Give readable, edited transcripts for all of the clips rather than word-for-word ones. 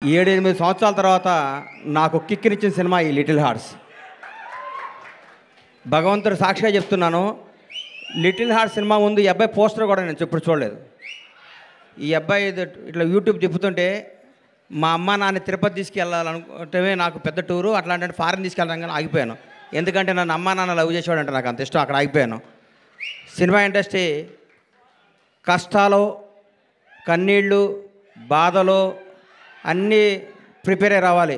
7-8 సంవత్సరాల తర్వాత నాకు కిక్కినిచ్చిన సినిమా ఈ లిటిల్ హార్ట్స్. భగవంతుడు సాక్షిగా చెప్తున్నాను, లిటిల్ హార్ట్స్ సినిమా ముందు ఈ అబ్బాయి పోస్టర్ కూడా నేను ఎప్పుడు చూడలేదు. ఈ అబ్బాయి ఇట్లా యూట్యూబ్ తిప్పుతుంటే మా అమ్మ నాన్న తిరుపతి తీసుకెళ్ళాలనుకుంటే నాకు పెద్ద టూరు, అట్లాంటి ఫారెన్ తీసుకెళ్ళడం కానీ ఆగిపోయాను. ఎందుకంటే నన్ను అమ్మ నాన్న లవ్ చేసేవాడు అంటే నాకు అంత ఇష్టం, అక్కడ ఆగిపోయాను. సినిమా ఇండస్ట్రీ కష్టాలు, కన్నీళ్ళు, బాధలు అన్నీ ప్రిపేర్ అయ్యి రావాలి.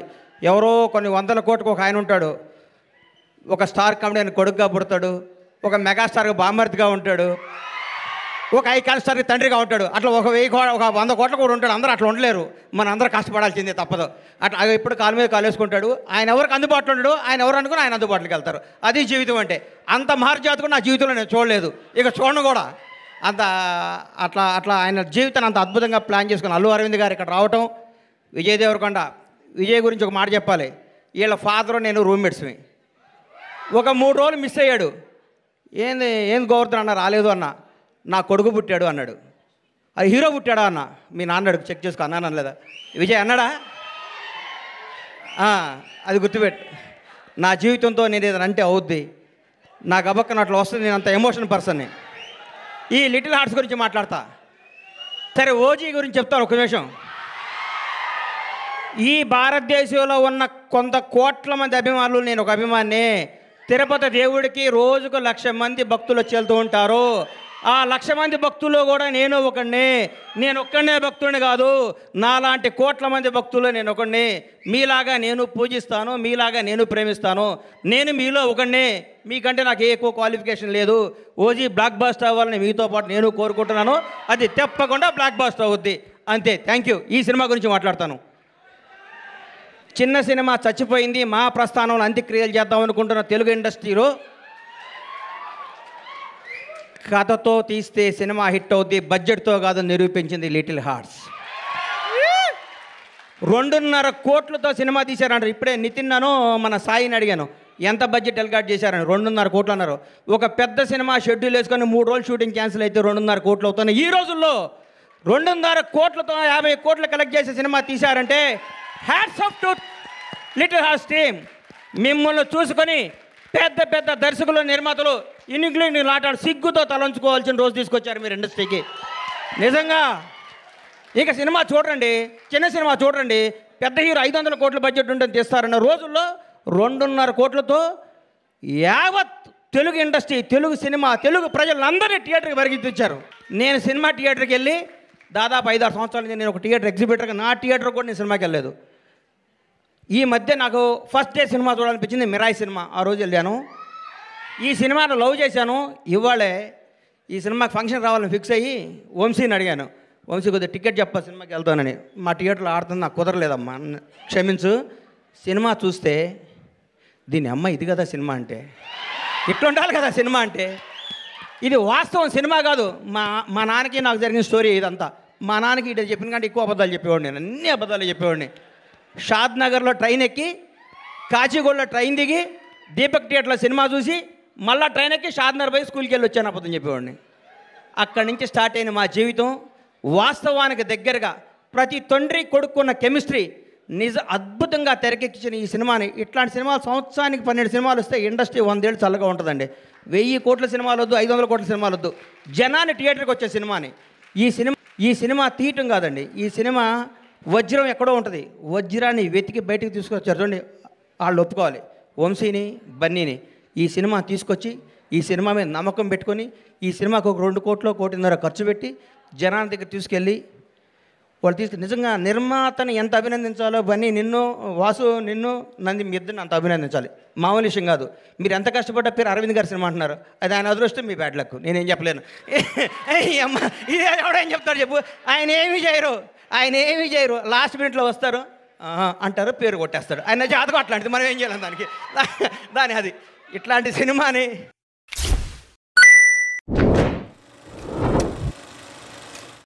ఎవరో కొన్ని 100 కోట్లకు ఒక ఆయన ఉంటాడు, ఒక స్టార్ కామెడీ కొడుకుగా పుడతాడు, ఒక మెగాస్టార్గా బామర్తిగా ఉంటాడు, ఒక ఐకాన్ స్టార్కి తండ్రిగా ఉంటాడు. అట్లా ఒక 100 కోట్ల కూడా ఉంటాడు. అందరూ అట్లా ఉండలేరు, మన అందరూ కష్టపడాల్సిందే తప్పదు. అట్లా ఎప్పుడు కాలు మీద కాలు వేసుకుంటాడు. ఆయన ఎవరికి అందుబాటులో ఉండడు, ఆయన ఎవరు అనుకుని ఆయన అందుబాటులోకి వెళ్తారు. అది జీవితం అంటే. అంత మహర్జాతకు నా జీవితంలో నేను చూడలేదు, ఇక చూడను కూడా. అంత అట్లా ఆయన జీవితాన్ని అంత అద్భుతంగా ప్లాన్ చేసుకుని అల్లు అరవింద్ గారు ఇక్కడ రావటం. విజయ్ దేవరకొండ, విజయ్ గురించి ఒక మాట చెప్పాలి. వీళ్ళ ఫాదరు నేను రూమ్మేట్స్మి. ఒక 3 రోజులు మిస్ అయ్యాడు. ఏంది గోవర్ధన్ అన్న రాలేదు అన్న, నా కొడుకు పుట్టాడు అన్నాడు. అది హీరో పుట్టాడా అన్న, మీ నాన్న అడుగు చెక్ చేసుకో అన్నాను అనలేదా? విజయ్ అన్నాడా? అది గుర్తుపెట్టు. నా జీవితంతో నేను ఏదైనా అంటే అవుద్ది, నాకు అబక్కన అట్లా వస్తుంది. నేను అంత ఎమోషన్ పర్సన్ని. ఈ లిటిల్ హార్ట్స్ గురించి మాట్లాడతా. సరే, ఓజీ గురించి చెప్తాను ఒక నిమిషం. ఈ భారతదేశంలో ఉన్న కొంత కోట్ల మంది అభిమానులు, నేను ఒక అభిమాని. తిరుపతి దేవుడికి రోజుకు 1,00,000 మంది భక్తులు వచ్చి వెళ్తూ ఉంటారు. ఆ 1,00,000 మంది భక్తుల్లో కూడా నేను ఒకడిని. నేను ఒక్కడనే భక్తుడిని కాదు, నాలాంటి కోట్ల మంది భక్తులు నేను ఒకడిని. మీలాగా నేను పూజిస్తాను, మీలాగా నేను ప్రేమిస్తాను. నేను మీలో ఒకడిని, మీకంటే నాకు ఎక్కువ క్వాలిఫికేషన్ లేదు. ఓజీ బ్లాక్ బాస్టర్ అవ్వాలని మీతో పాటు నేను కోరుకుంటున్నాను. అది తప్పకుండా బ్లాక్ బాస్టర్ అవుద్ది, అంతే. Thank you. ఈ సినిమా గురించి మాట్లాడతాను. చిన్న సినిమా చచ్చిపోయింది, మా ప్రస్థానంలో అంత్యక్రియలు చేద్దాం అనుకుంటున్న తెలుగు ఇండస్ట్రీలో కథతో తీస్తే సినిమా హిట్ అవుద్ది, బడ్జెట్తో కాదు నిరూపించింది లిటిల్ హార్ట్స్. 2.5 కోట్లతో సినిమా తీశారంటారు. ఇప్పుడే నితిన్నాను, మన సాయిని అడిగాను ఎంత బడ్జెట్ ఎల్గాట్ చేశారని. 2.5 కోట్లు అన్నారు. ఒక పెద్ద సినిమా షెడ్యూల్ వేసుకొని 3 రోజులు షూటింగ్ క్యాన్సిల్ అయితే 2.5 కోట్లు అవుతున్నాయి. ఈ రోజుల్లో 2.5 కోట్లతో 50 కోట్లు కలెక్ట్ చేసే సినిమా తీశారంటే hats off to Little Hearts team. మిమ్మల్ని చూసుకొని పెద్ద పెద్ద దర్శకులు, నిర్మాతలు ఇంగ్లీష్ లాటాడు సిగ్గుతో తలంచుకోవాల్సిన రోజు తీసుకొచ్చారు మీరు ఇండస్ట్రీకి. నిజంగా ఇక సినిమా చూడండి, చిన్న సినిమా చూడండి, పెద్ద హీరో 500 కోట్ల బడ్జెట్ ఉంటుంది తీస్తారన్న రోజుల్లో 2.5 కోట్లతో యావత్ తెలుగు ఇండస్ట్రీ, తెలుగు సినిమా, తెలుగు ప్రజలందరినీ థియేటర్కి పరిగెత్తించారు. నేను సినిమా థియేటర్కి వెళ్ళి దాదాపు 5-6 సంవత్సరాల నుంచి నేను ఒక థియేటర్ ఎగ్జిబిటర్గా, నా థియేటర్ కూడా నేను సినిమాకి వెళ్ళలేదు. ఈ మధ్య నాకు ఫస్ట్ డే సినిమా చూడాలనిపించింది, మిరాయి సినిమా. ఆ రోజు వెళ్ళాను. ఈ సినిమాను లవ్ చేశాను. ఇవాళే ఈ సినిమాకి ఫంక్షన్ రావాలని ఫిక్స్ అయ్యి వంశీని అడిగాను, వంశీ కొద్దిగా టికెట్ చెప్పా సినిమాకి వెళ్తానని. మా థియేటర్లో ఆడుతుంది, నాకు కుదరలేదమ్మా, క్షమించు. సినిమా చూస్తే దీని అమ్మ ఇది కదా సినిమా అంటే, ఇట్లా ఉండాలి కదా సినిమా అంటే. ఇది వాస్తవం, సినిమా కాదు. మా నాన్నకి నాకు జరిగిన స్టోరీ ఇదంతా. మా నాన్నకి ఇటు చెప్పిన కంటే ఎక్కువ అబద్ధాలు చెప్పేవాడిని, నేను అన్ని అబద్ధాలు చెప్పేవాడిని. షాద్ నగర్లో ట్రైన్ ఎక్కి, కాచిగూడలో ట్రైన్ దిగి, దీపక్ థియేటర్లో సినిమా చూసి, మళ్ళీ ట్రైన్ ఎక్కి షాద్ నగర్ పోయి స్కూల్కి వెళ్ళి వచ్చాను అబద్ధం చెప్పేవాడిని. అక్కడి నుంచి స్టార్ట్ అయిన మా జీవితం వాస్తవానికి దగ్గరగా, ప్రతి తండ్రి కొడుకున్న కెమిస్ట్రీ అద్భుతంగా తెరకెక్కించిన ఈ సినిమాని. ఇట్లాంటి సినిమాలు సంవత్సరానికి 12 సినిమాలు వస్తే ఇండస్ట్రీ 100 ఏళ్ళు చల్లగా ఉంటుందండి. 1000 కోట్ల సినిమాలు వద్దు, 500 కోట్ల సినిమాలు వద్దు, జనాన్ని థియేటర్కి వచ్చే సినిమాని. ఈ సినిమా తీయటం కాదండి, ఈ సినిమా వజ్రం ఎక్కడో ఉంటుంది, వజ్రాన్ని వెతికి బయటికి తీసుకొచ్చారు. చూడండి, వాళ్ళు ఒప్పుకోవాలి. వంశీని, బన్నీని ఈ సినిమా తీసుకొచ్చి, ఈ సినిమా మీద నమ్మకం పెట్టుకొని, ఈ సినిమాకు ఒక 2 కోట్లు, 1.5 కోట్లు ఖర్చు పెట్టి జనాల దగ్గర తీసుకెళ్ళి వాళ్ళు నిజంగా నిర్మాతని ఎంత అభినందించాలో, బన్నీ నిన్ను, వాసు నిన్ను, నంది మీ ఇద్దరిని అంత అభినందించాలి. మామూలు విషయం కాదు. మీరు ఎంత కష్టపడ్డా పేరు అరవింద్ గారి సినిమా అంటున్నారు, అది ఆయన అదృష్టం, మీ బ్యాడ్ లక్. నేనేం చెప్పలేను. అమ్మ, ఇది ఎవడేం చెప్తాడు చెప్పు. ఆయన ఏమీ చేయరు, లాస్ట్ మినిట్లో వస్తారు అంటారు, పేరు కొట్టేస్తాడు. ఆయన జాతకం అట్లాంటిది, మనం ఏం చేయాలి దానికి. అది ఇట్లాంటి సినిమాని